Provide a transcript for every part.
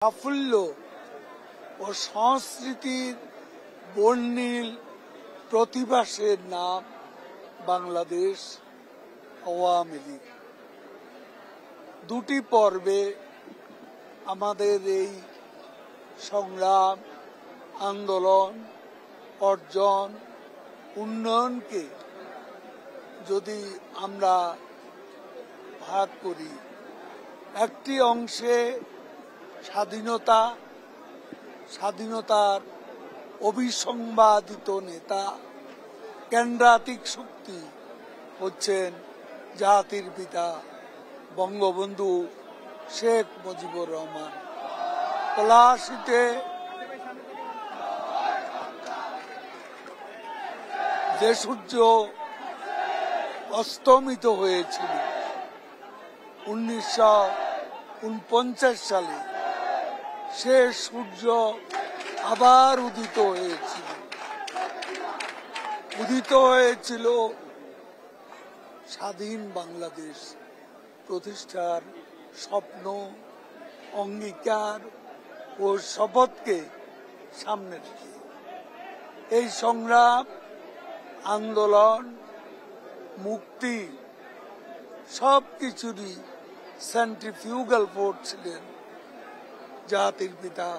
সাফল্য ও সংস্কৃতির বর্ণিল প্রতিভাসের নাম বাংলাদেশ আওয়ামী লীগ। দুটি পর্বে আমাদের এই সংগ্রাম, আন্দোলন, অর্জন, উন্নয়নকে যদি আমরা ভাগ করি, একটি অংশে স্বাধীনতার অবিসংবাদিত নেতা, কেন্দ্রাতিক শক্তি হচ্ছেন জাতির পিতা বঙ্গবন্ধু শেখ মুজিবুর রহমান। পলাশীতে যে সূর্য অস্তমিত হয়েছিল 1949 সালে, সে সূর্য আবার উদিত হয়েছিল স্বাধীন বাংলাদেশ প্রতিষ্ঠার স্বপ্ন, অঙ্গীকার ও শপথকে সামনে রেখে। এই সংগ্রাম, আন্দোলন, মুক্তি সবকিছুরই সেন্ট্রিফিউগাল ফোর্স ছিলেন জাতির পিতা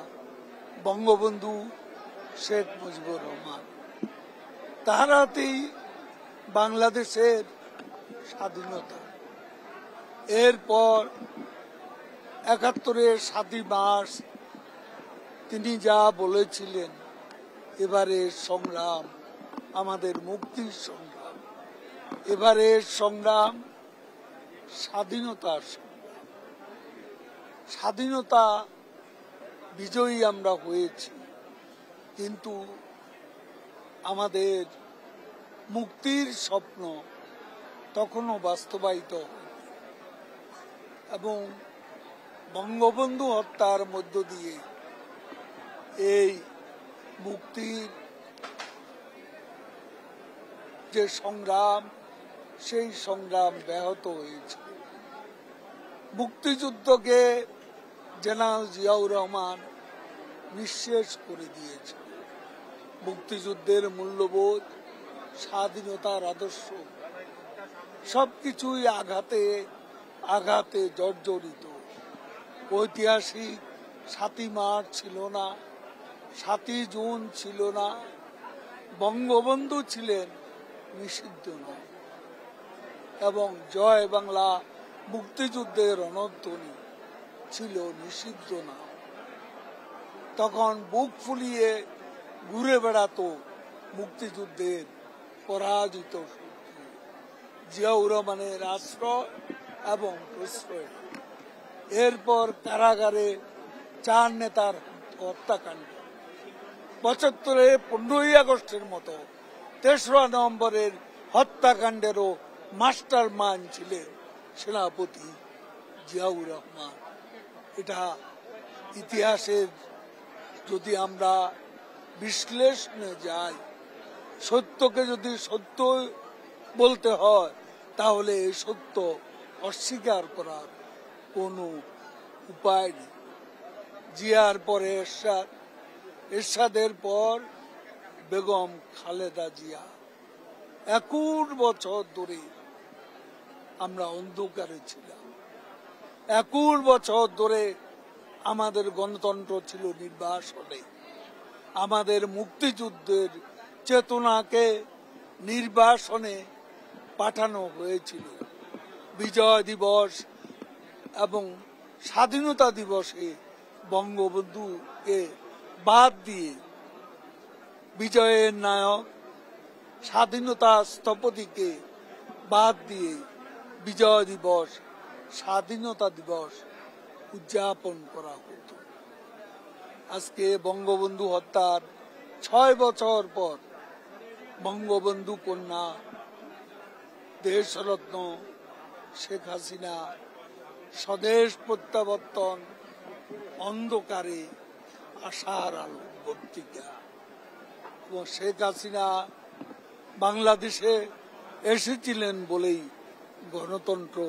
বঙ্গবন্ধু শেখ মুজিবুর রহমান। তার হাতেই বাংলাদেশের স্বাধীনতা। এরপর 71-এর 7ই মার্চ তিনি যা বলেছিলেন, এবারের সংগ্রাম আমাদের মুক্তির সংগ্রাম, এবারের সংগ্রাম স্বাধীনতার সংগ্রাম। স্বাধীনতা বিজয়ী আমরা হয়েছি, কিন্তু আমাদের মুক্তির স্বপ্ন তখনও বাস্তবায়িত হয়নি এবং বঙ্গবন্ধু হত্যার মধ্য দিয়ে এই মুক্তির যে সংগ্রাম, সেই সংগ্রাম ব্যাহত হয়েছে। মুক্তিযুদ্ধকে জেনারেল জিয়াউর রহমান নিঃশেষ করে দিয়েছে। মুক্তিযুদ্ধের মূল্যবোধ, স্বাধীনতার আদর্শ সবকিছুই আঘাতে জর্জরিত। ঐতিহাসিক 7ই মার্চ ছিল না, 7ই জুন ছিল না, বঙ্গবন্ধু ছিলেন নিষিদ্ধ নয়, এবং জয় বাংলা মুক্তিযুদ্ধের রণধ্বনি ছিল নিষিদ্ধ না। তখন বুক ফুলিয়ে ঘুরে বেড়াতো মুক্তিযুদ্ধের পরাজিত শক্তি, জিয়াউর রহমানের আশ্রয় এবং প্রশ্রয়। এরপর কারাগারে 4 নেতার হত্যাকাণ্ড, 75-এ 15ই আগস্টের মতো 3রা নভেম্বরের হত্যাকাণ্ডেরও মাস্টার মাইন্ড ছিলেন সেনাপতি জিয়াউর রহমান। এটা ইতিহাসের যদি আমরা বিশ্লেষণে যাই, সত্যকে যদি সত্য বলতে হয়, তাহলে এই সত্য অস্বীকার করার কোনো উপায় নেই। জিয়ার পরে এরশাদের পর বেগম খালেদা জিয়া। 21 বছর ধরে আমরা অন্ধকারে ছিলাম। 21 বছর ধরে আমাদের গণতন্ত্র ছিল নির্বাসনে। আমাদের মুক্তিযুদ্ধের চেতনাকে নির্বাসনে পাঠানো হয়েছিল। বিজয় দিবস এবং স্বাধীনতা দিবসে বঙ্গবন্ধুকে বাদ দিয়ে, বিজয়ের নায়ক স্বাধীনতা স্থপতিকে বাদ দিয়ে বিজয় দিবস, স্বাধীনতা দিবস উদযাপন করা হতো। আজকে বঙ্গবন্ধু হত্যার 6 বছর পর বঙ্গবন্ধু কন্যা দেশরত্ন শেখ হাসিনা স্বদেশ প্রত্যাবর্তন, অন্ধকারে আশার আলো পত্রিকা। এবং শেখ হাসিনা বাংলাদেশে এসেছিলেন বলেই গণতন্ত্র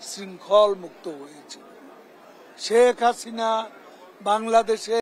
শৃঙ্খল মুক্ত হয়েছিল। শেখ হাসিনা বাংলাদেশে